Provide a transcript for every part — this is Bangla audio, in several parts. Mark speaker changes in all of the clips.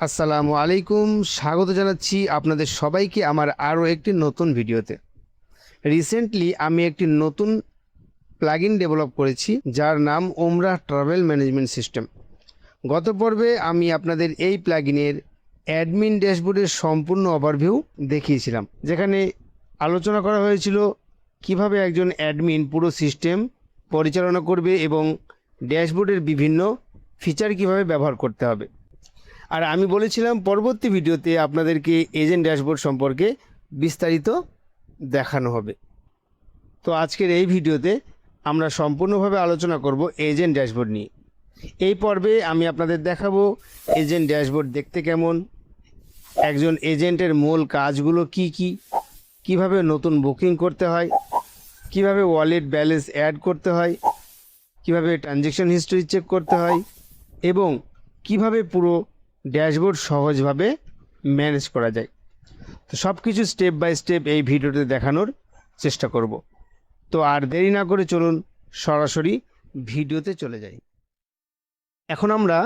Speaker 1: আসসালামু আলাইকুম, স্বাগত জানাচ্ছি আপনাদের সবাইকে আমার আরও একটি নতুন ভিডিওতে। রিসেন্টলি আমি একটি নতুন প্লাগইন ডেভেলপ করেছি যার নাম ওমরাহ ট্রাভেল ম্যানেজমেন্ট সিস্টেম। গত পর্বে আমি আপনাদের এই প্লাগইনের অ্যাডমিন ড্যাশবোর্ডের সম্পূর্ণ ওভারভিউ দেখিয়েছিলাম, যেখানে আলোচনা করা হয়েছিল কিভাবে একজন অ্যাডমিন পুরো সিস্টেম পরিচালনা করবে এবং ড্যাশবোর্ডের বিভিন্ন ফিচার কিভাবে ব্যবহার করতে হবে। আর আমি বলেছিলাম পরবর্তী ভিডিওতে আপনাদেরকে এজেন্ট ড্যাশবোর্ড সম্পর্কে বিস্তারিত দেখানো হবে। তো আজকের এই ভিডিওতে আমরা সম্পূর্ণভাবে আলোচনা করব এজেন্ট ড্যাশবোর্ড নিয়ে। এই পর্বে আমি আপনাদের দেখাবো এজেন্ট ড্যাশবোর্ড দেখতে কেমন, একজন এজেন্টের মূল কাজগুলো কি কি, কিভাবে নতুন বুকিং করতে হয়, কিভাবে ওয়ালেট ব্যালেন্স অ্যাড করতে হয়, কিভাবে ট্রানজ্যাকশন হিস্ট্রি চেক করতে হয় এবং কিভাবে পুরো ড্যাশবোর্ড সহজভাবে ম্যানেজ করা যায়। তো সব কিছু স্টেপ বাই স্টেপ এই ভিডিওতে দেখানোর চেষ্টা করব। তো আর দেরি না করে চলুন সরাসরি ভিডিওতে চলে যাই। এখন আমরা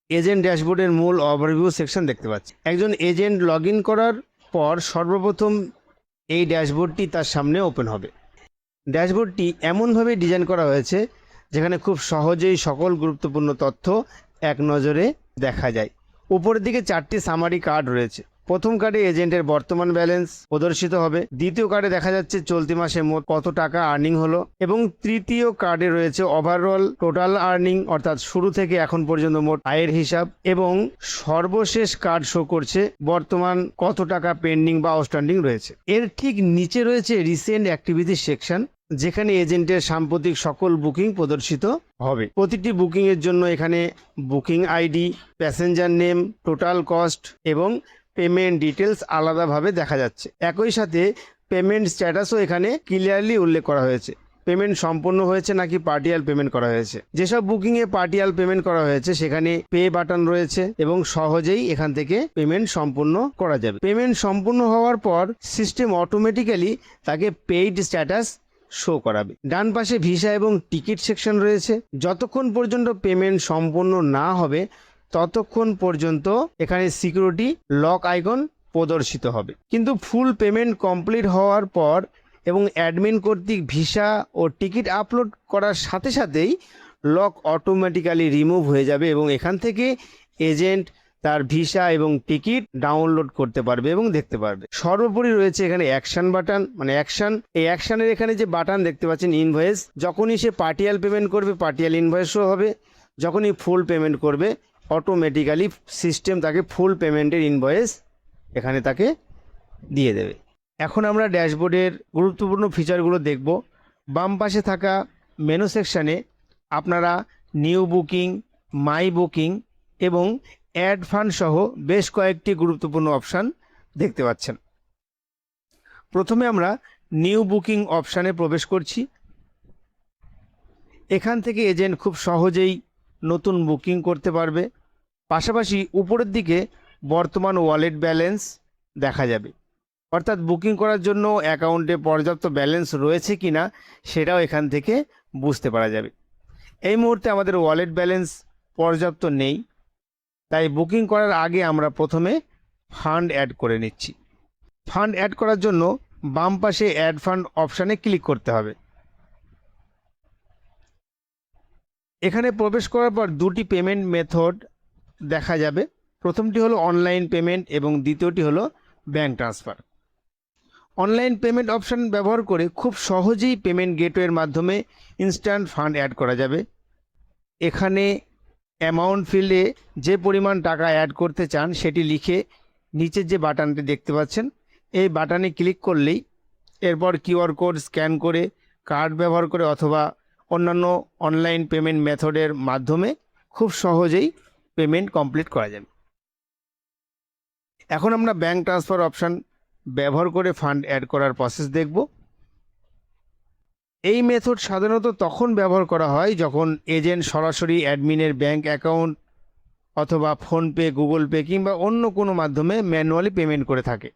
Speaker 1: এজেন্ট ড্যাশবোর্ডের মূল ওভারভিউ সেকশন দেখতে পাচ্ছি। একজন এজেন্ট লগ ইন করার পর সর্বপ্রথম এই ড্যাশবোর্ডটি তার সামনে ওপেন হবে। ড্যাশবোর্ডটি এমনভাবে ডিজাইন করা হয়েছে যেখানে খুব সহজেই সকল গুরুত্বপূর্ণ তথ্য এক নজরে দেখা যায়। উপরের দিকে 4টি সামারি কার্ড রয়েছে। প্রথম কার্ডে এজেন্টের বর্তমান ব্যালেন্স প্রদর্শিত হবে, দ্বিতীয় কার্ডে দেখা যাচ্ছে চলতি মাসে মোট কত টাকা আর্নিং হলো এবং তৃতীয় কার্ডে রয়েছে ওভারঅল টোটাল আর্নিং, অর্থাৎ শুরু থেকে এখন পর্যন্ত মোট আয়ের হিসাব, এবং সর্বশেষ কার্ড শো করছে বর্তমান কত টাকা পেন্ডিং বা আউটস্ট্যান্ডিং রয়েছে। এর ঠিক নিচে রয়েছে রিসেন্ট অ্যাক্টিভিটি সেকশন, যেখানে এজেন্টের সাম্প্রতিক সকল বুকিং প্রদর্শিত হবে। প্রতিটি বুকিং এর জন্য এখানে booking ID, passenger name, total cost এবং পেমেন্ট ডিটেলস আলাদাভাবে দেখা যাচ্ছে। একই সাথে পেমেন্ট স্ট্যাটাসও এখানে ক্লিয়ারলি উল্লেখ করা হয়েছে, পেমেন্ট সম্পূর্ণ হয়েছে নাকি পার্টিয়াল পেমেন্ট করা হয়েছে। যেসব বুকিংয়ে পার্টিয়াল পেমেন্ট করা হয়েছে সেখানে পে বাটন রয়েছে এবং সহজেই এখান থেকে পেমেন্ট সম্পূর্ণ করা যাবে। পেমেন্ট সম্পূর্ণ হওয়ার পর সিস্টেম অটোমেটিক্যালি তাকে পেইড স্ট্যাটাস শো করাবে। ডান পাশে ভিসা এবং টিকিট সেকশন রয়েছে। যতক্ষণ পর্যন্ত পেমেন্ট সম্পূর্ণ না হবে ততক্ষণ পর্যন্ত এখানে সিকিউরিটি লক আইকন প্রদর্শিত হবে, কিন্তু ফুল পেমেন্ট কমপ্লিট হওয়ার পর এবং অ্যাডমিন কর্তৃক ভিসা ও টিকিট আপলোড করার সাথে সাথেই লক অটোমেটিক্যালি রিমুভ হয়ে যাবে এবং এখান থেকে এজেন্ট তার ভিসা এবং টিকিট ডাউনলোড করতে পারবে এবং দেখতে পারবে। সর্বোপরি রয়েছে এখানে অ্যাকশন বাটন, মানে অ্যাকশন। এই অ্যাকশনের এখানে যে বাটন দেখতে পাচ্ছেন ইনভয়েস, যখনই সে পার্টিয়াল পেমেন্ট করবে পার্টিয়াল ইনভয়েস শো হবে, যখনই ফুল পেমেন্ট করবে অটোমেটিক্যালি সিস্টেম তাকে ফুল পেমেন্টের ইনভয়েস এখানে তাকে দিয়ে দেবে। এখন আমরা ড্যাশবোর্ডের গুরুত্বপূর্ণ ফিচারগুলো দেখব। বাম পাশে থাকা মেনু সেকশানে আপনারা নিউ বুকিং, মাই বুকিং এবং অ্যাড ফান্ড সহ বেশ কয়েকটি গুরুত্বপূর্ণ অপশান দেখতে পাচ্ছেন। প্রথমে আমরা নিউ বুকিং অপশানে প্রবেশ করছি। এখান থেকে এজেন্ট খুব সহজেই নতুন বুকিং করতে পারবে। পাশাপাশি উপরের দিকে বর্তমান ওয়ালেট ব্যালেন্স দেখা যাবে, অর্থাৎ বুকিং করার জন্য অ্যাকাউন্টে পর্যাপ্ত ব্যালেন্স রয়েছে কিনা সেটাও এখান থেকে বুঝতে পারা যাবে। এই মুহূর্তে আমাদের ওয়ালেট ব্যালেন্স পর্যাপ্ত নেই, তাই বুকিং করার আগে আমরা প্রথমে ফান্ড অ্যাড করে নিচ্ছি। ফান্ড অ্যাড করার জন্য বাম পাশে অ্যাড ফান্ড অপশানে ক্লিক করতে হবে। এখানে প্রবেশ করার পর দুটি পেমেন্ট মেথড দেখা যাবে। প্রথমটি হলো অনলাইন পেমেন্ট এবং দ্বিতীয়টি হলো bank transfer. Online payment option ব্যবহার করে খুব সহজেই পেমেন্ট গেটওয়ের মাধ্যমে ইনস্ট্যান্ট ফান্ড অ্যাড করা যাবে। এখানে অ্যামাউন্ট ফিল্ডে যে পরিমাণ টাকা অ্যাড করতে চান সেটি লিখে নিচের যে বাটনটি দেখতে পাচ্ছেন এই বাটনে ক্লিক করলেই এরপর কিউআর কোড স্ক্যান করে, কার্ড ব্যবহার করে অথবা অন্যান্য অনলাইন পেমেন্ট মেথডের মাধ্যমে খুব সহজেই পেমেন্ট কমপ্লিট করা যাবে। এখন আমরা ব্যাঙ্ক ট্রান্সফার অপশান ব্যবহার করে ফান্ড অ্যাড করার প্রসেস দেখব। এই মেথড সাধারণত তখন ব্যবহার করা হয় যখন এজেন্ট সরাসরি অ্যাডমিনের ব্যাঙ্ক অ্যাকাউন্ট অথবা ফোনপে, গুগল পে কিংবা অন্য কোনো মাধ্যমে ম্যানুয়ালি পেমেন্ট করে থাকে।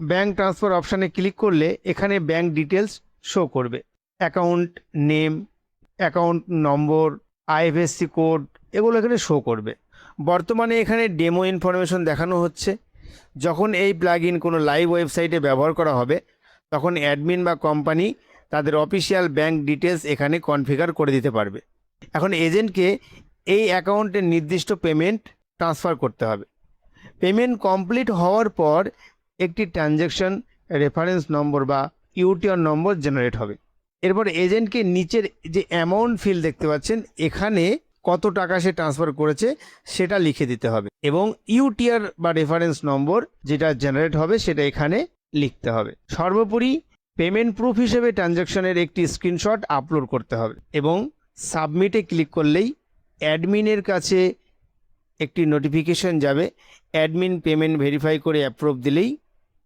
Speaker 1: ব্যাঙ্ক ট্রান্সফার অপশানে ক্লিক করলে এখানে ব্যাঙ্ক ডিটেলস শো করবে, account name, account number, IFSC code, এগুলো এখানে শো করবে। বর্তমানে এখানে ডেমো ইনফরমেশন দেখানো হচ্ছে। যখন এই প্লাগইন কোনো লাইভ ওয়েবসাইটে ব্যবহার করা হবে তখন অ্যাডমিন বা কোম্পানি তাদের অফিসিয়াল ব্যাংক ডিটেলস এখানে কনফিগার করে দিতে পারবে। এখন এজেন্টকে এই অ্যাকাউন্টের নির্দিষ্ট পেমেন্ট ট্রান্সফার করতে হবে। পেমেন্ট কমপ্লিট হওয়ার পর একটি ট্রানজ্যাকশন রেফারেন্স নম্বর বা ইউটিআর নম্বর জেনারেট হবে। এরপর এজেন্টকে নিচের যে অ্যামাউন্ট ফিল্ড দেখতে পাচ্ছেন এখানে কত টাকা সে ট্রান্সফার করেছে সেটা লিখে দিতে হবে এবং ইউটিআর বা রেফারেন্স নম্বর যেটা জেনারেট হবে সেটা এখানে লিখতে হবে। সর্বোপরি পেমেন্ট প্রুফ হিসেবে ট্রানজ্যাকশনের একটি স্ক্রিনশট আপলোড করতে হবে এবং সাবমিটে ক্লিক করলেই অ্যাডমিনের কাছে একটি নোটিফিকেশন যাবে। অ্যাডমিন পেমেন্ট ভেরিফাই করে অ্যাপ্রুভ দিলেই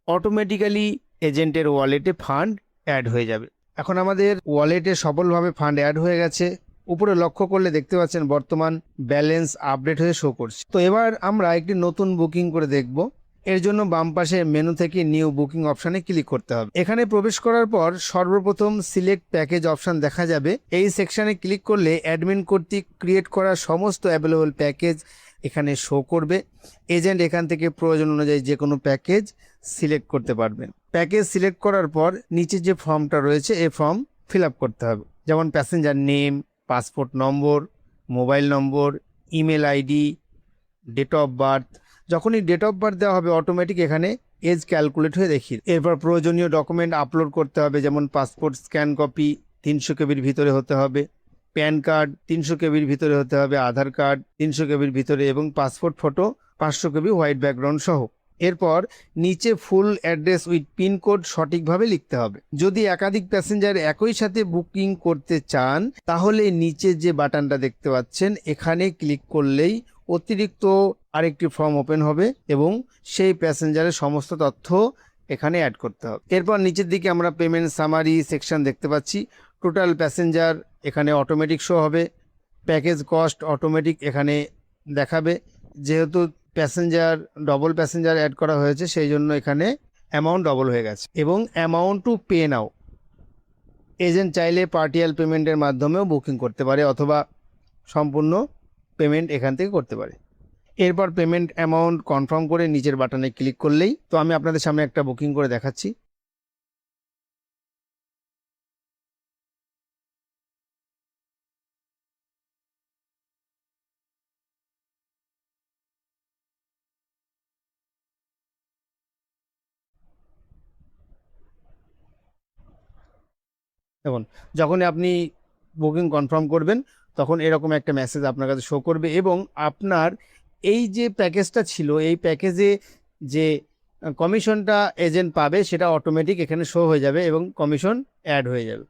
Speaker 1: অটোমেটিক্যালি এজেন্টের ওয়ালেটে ফান্ড অ্যাড হয়ে যাবে। এখন আমাদের ওয়ালেটে সফলভাবে ফান্ড অ্যাড হয়ে গেছে। উপরে লক্ষ্য করলে দেখতে পাচ্ছেন বর্তমান ব্যালেন্স আপডেট হয়ে শো করছে। তো এবার আমরা একটি নতুন বুকিং করে দেখব। এর জন্য বাম পাশে মেনু থেকে নিউ বুকিং অপশানে ক্লিক করতে হবে। এখানে প্রবেশ করার পর সর্বপ্রথম সিলেক্ট প্যাকেজ অপশান দেখা যাবে। এই সেকশানে ক্লিক করলে অ্যাডমিন কর্তৃক ক্রিয়েট করা সমস্ত অ্যাভেলেবল প্যাকেজ এখানে শো করবে। এজেন্ট এখান থেকে প্রয়োজন অনুযায়ী যে কোনো প্যাকেজ সিলেক্ট করতে পারবেন। প্যাকেজ সিলেক্ট করার পর নিচে যে ফর্মটা রয়েছে এই ফর্ম ফিল আপ করতে হবে, যেমন passenger name, passport number, mobile number, email ID, date of birth. যখনই ডেট অফ বার্থ দেওয়া হবে অটোমেটিক এখানে এজ ক্যালকুলেট হয়ে দেখিয়ে। এরপর প্রয়োজনীয় ডকুমেন্ট আপলোড করতে হবে, যেমন পাসপোর্ট স্ক্যান কপি 300 কেবির ভিতরে হতে হবে, প্যান কার্ড 300 কেবির ভিতরে হতে হবে, আধার কার্ড 300 কেবির ভিতরে এবং পাসপোর্ট ফটো 500 কেবি হোয়াইট ব্যাকগ্রাউন্ড সহ। এরপর নিচে ফুল অ্যাড্রেস উইথ পিনকোড সঠিকভাবে লিখতে হবে। যদি একাধিক প্যাসেঞ্জার একই সাথে বুকিং করতে চান তাহলে নিচে যে বাটনটা দেখতে পাচ্ছেন এখানে ক্লিক করলেই অতিরিক্ত আরেকটি ফর্ম ওপেন হবে এবং সেই প্যাসেঞ্জারের সমস্ত তথ্য এখানে অ্যাড করতে হবে। এরপর নিচের দিকে আমরা পেমেন্ট সামারি সেকশন দেখতে পাচ্ছি। টোটাল প্যাসেঞ্জার এখানে অটোমেটিক শো হবে। প্যাকেজ কস্ট অটোমেটিক এখানে দেখাবে। যেহেতু প্যাসেঞ্জার ডবল প্যাসেঞ্জার অ্যাড করা হয়েছে সেই জন্য এখানে অ্যামাউন্ট ডবল হয়ে গেছে এবং amount to pay now. Agent চাইলে পার্টিয়াল পেমেন্টের মাধ্যমেও বুকিং করতে পারে অথবা সম্পূর্ণ পেমেন্ট এখান থেকে করতে পারে। এরপর পেমেন্ট অ্যামাউন্ট কনফার্ম করে নিচের বাটনে ক্লিক করলেই তো আমি আপনাদের সামনে একটা বুকিং করে দেখাচ্ছি। দেখুন, যখনই আপনি বুকিং কনফার্ম করবেন তখন এরকম একটা মেসেজ আপনার কাছে শো করবে এবং আপনার এই যে প্যাকেজটা ছিল এই প্যাকেজে যে কমিশনটা এজেন্ট পাবে সেটা অটোমেটিক এখানে শো হয়ে যাবে এবং কমিশন অ্যাড হয়ে যাবে।